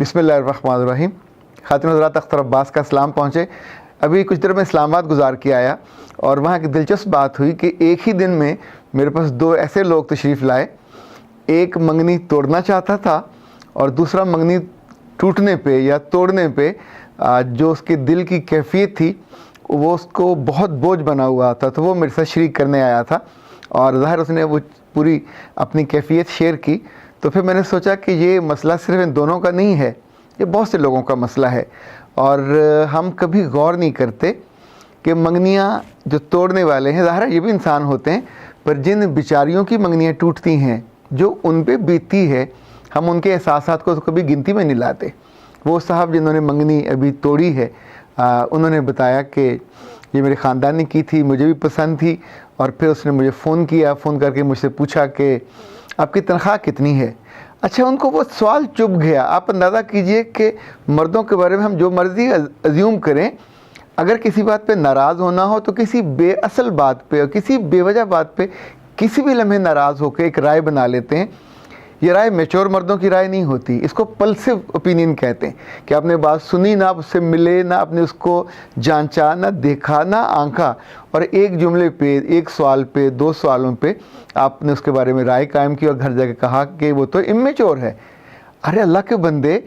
بسم اللہ الرحمن الرحیم. خاتون حضرات، اختر عباس کا سلام پہنچے. ابھی کچھ دیر میں اسلام آباد گزار کے آیا اور وہاں ایک دلچسپ بات ہوئی کہ ایک ہی دن میں میرے پاس دو ایسے لوگ تشریف لائے. ایک منگنی توڑنا چاہتا تھا اور دوسرا منگنی ٹوٹنے پہ یا توڑنے پہ جو اس کے دل کی کیفیت تھی وہ اس کو بہت بوجھ بنا ہوا تھا، تو وہ میرے ساتھ شریک کرنے آیا تھا اور ظاہر اس نے وہ پوری اپنی کیفیت شیئر کی. تو پھر میں نے سوچا کہ یہ مسئلہ صرف ان دونوں کا نہیں ہے، یہ بہت سے لوگوں کا مسئلہ ہے اور ہم کبھی غور نہیں کرتے کہ منگنیاں جو توڑنے والے ہیں ظاہر یہ بھی انسان ہوتے ہیں، پر جن بیچاریوں کی منگنیاں ٹوٹتی ہیں جو ان پہ بیتتی ہے ہم ان کے احساسات کو تو کبھی گنتی میں نہیں لاتے. وہ صاحب جنہوں نے منگنی ابھی توڑی ہے انہوں نے بتایا کہ یہ میرے خاندان نے کی تھی، مجھے بھی پسند تھی، اور پھر اس نے مجھے فون کیا، فون کر کے مجھ سے پوچھا کہ آپ کی تنخواہ کتنی ہے. اچھا، ان کو وہ سوال چبھ گیا. آپ اندازہ کیجئے کہ مردوں کے بارے میں ہم جو مرضی ازیوم کریں، اگر کسی بات پہ ناراض ہونا ہو تو کسی بے اصل بات پہ اور کسی بے وجہ بات پہ کسی بھی لمحے ناراض ہو کے ایک رائے بنا لیتے ہیں. یہ رائے میچور مردوں کی رائے نہیں ہوتی، اس کو پلسو اوپینین کہتے ہیں کہ آپ نے بات سنی، نہ آپ اس سے ملے، نہ آپ نے اس کو جانچا، نہ دیکھا، نہ آنکھا، اور ایک جملے پہ، ایک سوال پہ، دو سوالوں پہ آپ نے اس کے بارے میں رائے قائم کی اور گھر جا کے کہا کہ وہ تو امیچور ہے. ارے اللہ کے بندے،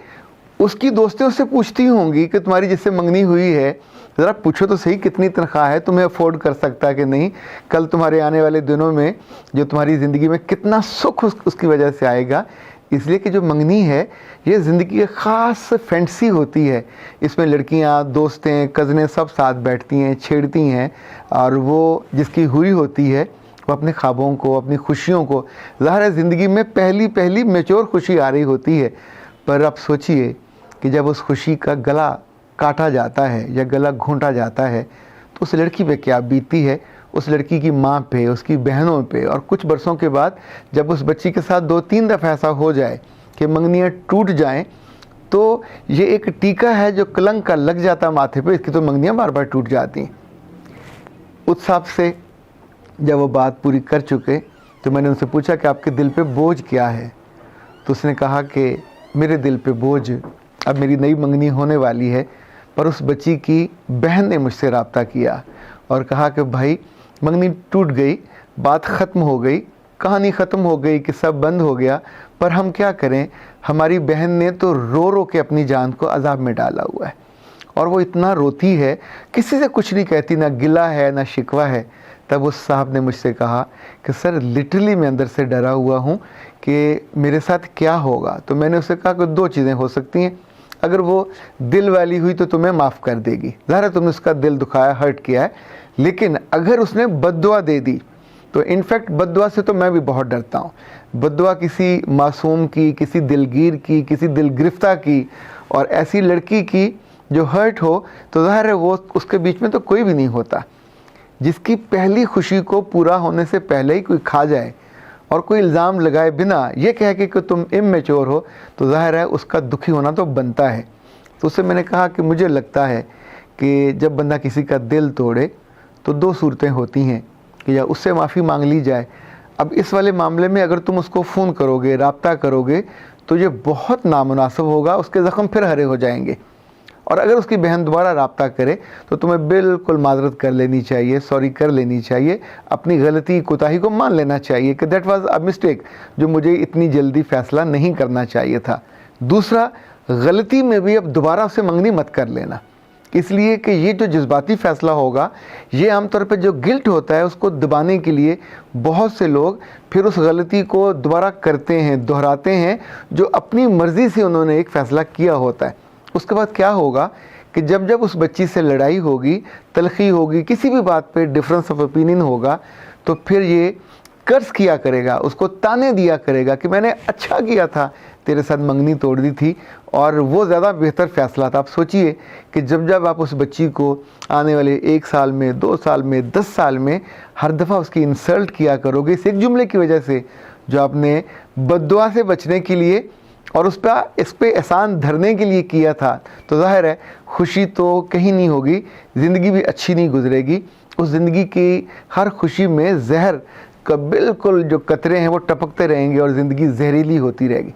اس کی دوستیں اس سے پوچھتی ہوں گی کہ تمہاری جس سے منگنی ہوئی ہے ذرا پوچھو تو صحیح کتنی تنخواہ ہے، تمہیں افورڈ کر سکتا ہے کہ نہیں، کل تمہارے آنے والے دنوں میں جو تمہاری زندگی میں کتنا سکھ اس کی وجہ سے آئے گا. اس لیے کہ جو منگنی ہے یہ زندگی کی خاص فینٹسی ہوتی ہے. اس میں لڑکیاں، دوستیں، کزنیں سب ساتھ بیٹھتی ہیں، چھیڑتی ہیں، اور وہ جس کی ہوئی ہوتی ہے وہ اپنے خوابوں کو، اپنی خوشیوں کو، ظاہر ہے زندگی میں پہلی میچور خوشی آ رہی ہوتی ہے، پر اب سوچئے کہ جب اس خوشی کا گلا کاٹا جاتا ہے یا گلا گھونٹا جاتا ہے تو اس لڑکی پہ کیا بیتتی ہے، اس لڑکی کی ماں پہ، اس کی بہنوں پہ. اور کچھ برسوں کے بعد جب اس بچی کے ساتھ 2-3 دفعہ ایسا ہو جائے کہ منگنیاں ٹوٹ جائیں تو یہ ایک ٹیکہ ہے جو کلنک کا لگ جاتا ماتھے پہ، اس کی تو منگنیاں بار بار ٹوٹ جاتی ہیں. اس صاحب سے جب وہ بات پوری کر چکے تو میں نے ان سے پوچھا کہ آپ کے دل پہ بوجھ کیا ہے. تو اس نے کہا کہ میرے دل پہ بوجھ، اب میری نئی منگنی ہونے والی ہے، پر اس بچی کی بہن نے مجھ سے رابطہ کیا اور کہا کہ بھائی منگنی ٹوٹ گئی، بات ختم ہو گئی، کہانی ختم ہو گئی کہ سب بند ہو گیا، پر ہم کیا کریں، ہماری بہن نے تو رو رو کے اپنی جان کو عذاب میں ڈالا ہوا ہے، اور وہ اتنا روتی ہے، کسی سے کچھ نہیں کہتی، نہ گلہ ہے نہ شکوہ ہے. تب اس صاحب نے مجھ سے کہا کہ سر لٹرلی میں اندر سے ڈرا ہوا ہوں کہ میرے ساتھ کیا ہوگا. تو میں نے اسے کہا کہ 2 چیزیں ہو سکتی ہیں، اگر وہ دل والی ہوئی تو تمہیں معاف کر دے گی، ظاہر ہے تم نے اس کا دل دکھایا، ہرٹ کیا ہے، لیکن اگر اس نے بد دعا دے دی تو انفیکٹ بد دعا سے تو میں بھی بہت ڈرتا ہوں. بد دعا کسی معصوم کی، کسی دلگیر کی، کسی دل گرفتہ کی، اور ایسی لڑکی کی جو ہرٹ ہو تو ظاہر ہے وہ اس کے بیچ میں تو کوئی بھی نہیں ہوتا. جس کی پہلی خوشی کو پورا ہونے سے پہلے ہی کوئی کھا جائے اور کوئی الزام لگائے بنا یہ کہہ کے کہ تم امیچور ہو، تو ظاہر ہے اس کا دکھی ہونا تو بنتا ہے. تو اس سے میں نے کہا کہ مجھے لگتا ہے کہ جب بندہ کسی کا دل توڑے تو 2 صورتیں ہوتی ہیں کہ یا اس سے معافی مانگ لی جائے. اب اس والے معاملے میں اگر تم اس کو فون کرو گے، رابطہ کرو گے تو یہ بہت نامناسب ہوگا، اس کے زخم پھر ہرے ہو جائیں گے. اور اگر اس کی بہن دوبارہ رابطہ کرے تو تمہیں بالکل معذرت کر لینی چاہیے، سوری کر لینی چاہیے، اپنی غلطی کوتاہی کو مان لینا چاہیے کہ دیٹ واز اے مسٹیک، جو مجھے اتنی جلدی فیصلہ نہیں کرنا چاہیے تھا. دوسرا، غلطی میں بھی اب دوبارہ اسے منگنی مت کر لینا، اس لیے کہ یہ جو جذباتی فیصلہ ہوگا یہ عام طور پہ جو گلٹ ہوتا ہے اس کو دبانے کے لیے بہت سے لوگ پھر اس غلطی کو دوبارہ کرتے ہیں، دہراتے ہیں، جو اپنی مرضی سے انہوں نے ایک فیصلہ کیا ہوتا ہے. اس کے بعد کیا ہوگا کہ جب اس بچی سے لڑائی ہوگی، تلخی ہوگی، کسی بھی بات پہ ڈفرینس آف اوپینین ہوگا تو پھر یہ قرض کیا کرے گا، اس کو تانے دیا کرے گا کہ میں نے اچھا کیا تھا تیرے ساتھ منگنی توڑ دی تھی، اور وہ زیادہ بہتر فیصلہ تھا. آپ سوچئے کہ جب آپ اس بچی کو آنے والے 1 سال میں، 2 سال میں، 10 سال میں ہر دفعہ اس کی انسلٹ کیا کرو گے اس ایک جملے کی وجہ سے جو آپ نے بد دعا سے بچنے کے لیے اور اس پہ احسان دھرنے کے لیے کیا تھا، تو ظاہر ہے خوشی تو کہیں نہیں ہوگی، زندگی بھی اچھی نہیں گزرے گی. اس زندگی کی ہر خوشی میں زہر کا بالکل جو قطرے ہیں وہ ٹپکتے رہیں گے اور زندگی زہریلی ہوتی رہے گی.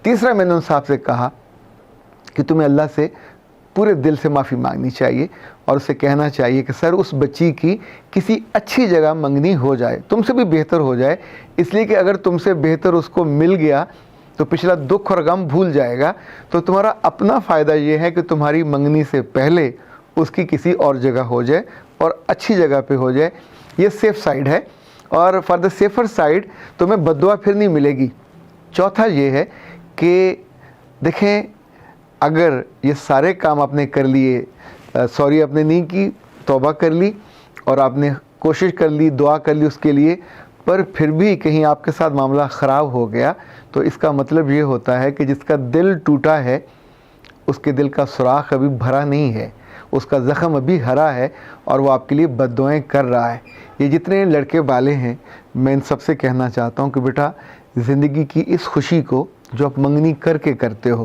تیسرا، میں نے ان صاحب سے کہا کہ تمہیں اللہ سے پورے دل سے معافی مانگنی چاہیے اور اسے کہنا چاہیے کہ سر اس بچی کی کسی اچھی جگہ منگنی ہو جائے، تم سے بھی بہتر ہو جائے، اس لیے کہ اگر تم سے بہتر اس کو مل گیا تو پچھلا دکھ اور غم بھول جائے گا، تو تمہارا اپنا فائدہ یہ ہے کہ تمہاری منگنی سے پہلے اس کی کسی اور جگہ ہو جائے اور اچھی جگہ پہ ہو جائے۔ یہ سیف سائیڈ ہے، اور فار دا سیفر سائیڈ تمہیں بد دعا پھر نہیں ملے گی۔ چوتھا یہ ہے کہ دیکھیں، اگر یہ سارے کام آپ نے کر لیے، سوری آپ نے نہیں کی، توبہ کر لی اور آپ نے کوشش کر لی، دعا کر لی اس کے لیے، پر پھر بھی کہیں آپ کے ساتھ معاملہ خراب ہو گیا، تو اس کا مطلب یہ ہوتا ہے کہ جس کا دل ٹوٹا ہے اس کے دل کا سوراخ ابھی بھرا نہیں ہے، اس کا زخم ابھی ہرا ہے اور وہ آپ کے لیے بد دعائیں کر رہا ہے۔ یہ جتنے لڑکے بالے ہیں، میں ان سب سے کہنا چاہتا ہوں کہ بیٹا، زندگی کی اس خوشی کو جو آپ منگنی کر کے کرتے ہو،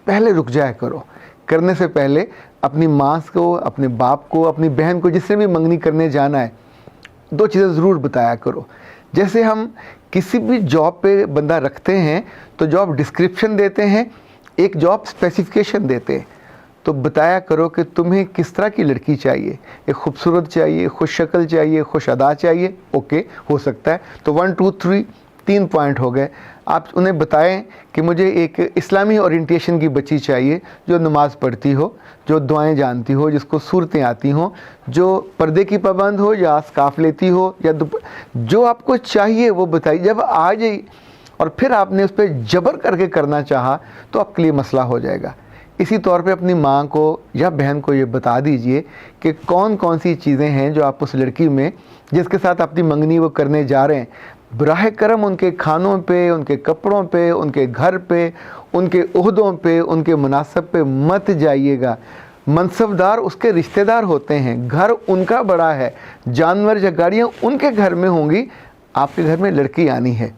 پہلے رک جایا کرو۔ کرنے سے پہلے اپنی ماں کو، اپنے باپ کو، اپنی بہن کو، جس سے بھی منگنی کرنے جانا ہے، 2 چیزیں ضرور بتایا کرو۔ جیسے ہم کسی بھی جاب پہ بندہ رکھتے ہیں تو جاب ڈسکرپشن دیتے ہیں، ایک جاب اسپیسیفکیشن دیتے ہیں، تو بتایا کرو کہ تمہیں کس طرح کی لڑکی چاہیے، ایک خوبصورت چاہیے، خوش شکل چاہیے، خوش ادا چاہیے، اوکے ہو سکتا ہے، تو 1 2 3 پوائنٹ ہو گئے۔ آپ انہیں بتائیں کہ مجھے ایک اسلامی اورینٹیشن کی بچی چاہیے، جو نماز پڑھتی ہو، جو دعائیں جانتی ہو، جس کو صورتیں آتی ہوں، جو پردے کی پابند ہو یا اسکارف لیتی ہو، یا جو آپ کو چاہیے وہ بتائیے۔ جب آ جائے اور پھر آپ نے اس پہ جبر کر کے کرنا چاہا تو آپ کے لیے مسئلہ ہو جائے گا۔ اسی طور پہ اپنی ماں کو یا بہن کو یہ بتا دیجئے کہ کون کون سی چیزیں ہیں جو آپ اس لڑکی میں، جس کے ساتھ اپنی منگنی وہ کرنے جا رہے ہیں، براہ کرم ان کے کھانوں پہ، ان کے کپڑوں پہ، ان کے گھر پہ، ان کے عہدوں پہ، ان کے مناصب پہ مت جائیے گا۔ منصب دار اس کے رشتہ دار ہوتے ہیں، گھر ان کا بڑا ہے، جانور یا گاڑیاں ان کے گھر میں ہوں گی، آپ کے گھر میں لڑکی آنی ہے،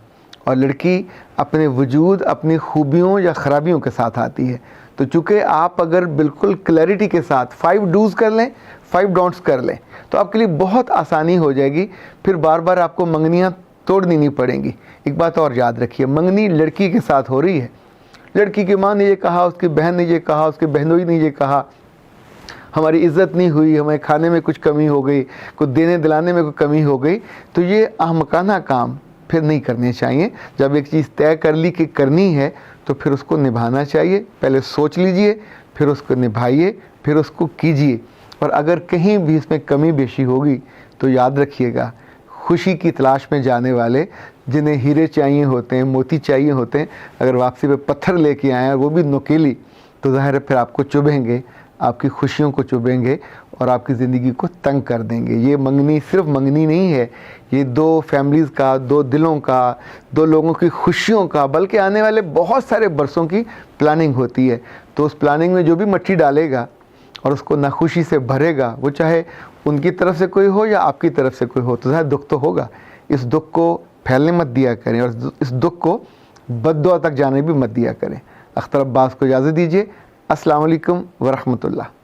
اور لڑکی اپنے وجود، اپنی خوبیوں یا خرابیوں کے ساتھ آتی ہے۔ تو چونکہ آپ اگر بالکل کلیئرٹی کے ساتھ 5 ڈوز کر لیں، 5 ڈونٹس کر لیں، تو آپ کے لیے بہت آسانی ہو جائے گی، پھر بار بار آپ کو منگنیاں توڑنی نہیں پڑیں گی۔ ایک بات اور یاد رکھیے، منگنی لڑکی کے ساتھ ہو رہی ہے، لڑکی کی ماں نے یہ کہا، اس کی بہن نے یہ کہا، اس کے بہنوئی نے یہ کہا، ہماری عزت نہیں ہوئی، ہمیں کھانے میں کچھ کمی ہو گئی، کچھ دینے دلانے میں کوئی کمی ہو گئی، تو یہ احمقانہ کام پھر نہیں کرنے چاہیے۔ جب ایک چیز طے کر لی کہ کرنی ہے تو پھر اس کو نبھانا چاہیے، پہلے سوچ لیجئے، پھر اس کو نبھائیے، پھر اس کو کیجئے۔ اور اگر کہیں بھی اس میں کمی بیشی ہوگی تو یاد رکھیے گا، خوشی کی تلاش میں جانے والے، جنہیں ہیرے چاہیے ہوتے ہیں، موتی چاہیے ہوتے ہیں، اگر واپسی پہ پتھر لے کے آئیں اور وہ بھی نوکیلی، تو ظاہر ہے پھر آپ کو چبھیں گے، آپ کی خوشیوں کو چبھیں گے اور آپ کی زندگی کو تنگ کر دیں گے۔ یہ منگنی صرف منگنی نہیں ہے، یہ 2 فیملیز کا، 2 دلوں کا، 2 لوگوں کی خوشیوں کا، بلکہ آنے والے بہت سارے برسوں کی پلاننگ ہوتی ہے۔ تو اس پلاننگ میں جو بھی مٹی ڈالے گا اور اس کو ناخوشی سے بھرے گا، وہ چاہے ان کی طرف سے کوئی ہو یا آپ کی طرف سے کوئی ہو، تو ظاہر دکھ تو ہوگا۔ اس دکھ کو پھیلنے مت دیا کریں، اور اس دکھ کو بد دعا تک جانے بھی مت دیا کریں۔ اختر عباس کو اجازت دیجیے۔ السلام علیکم ورحمۃ اللہ۔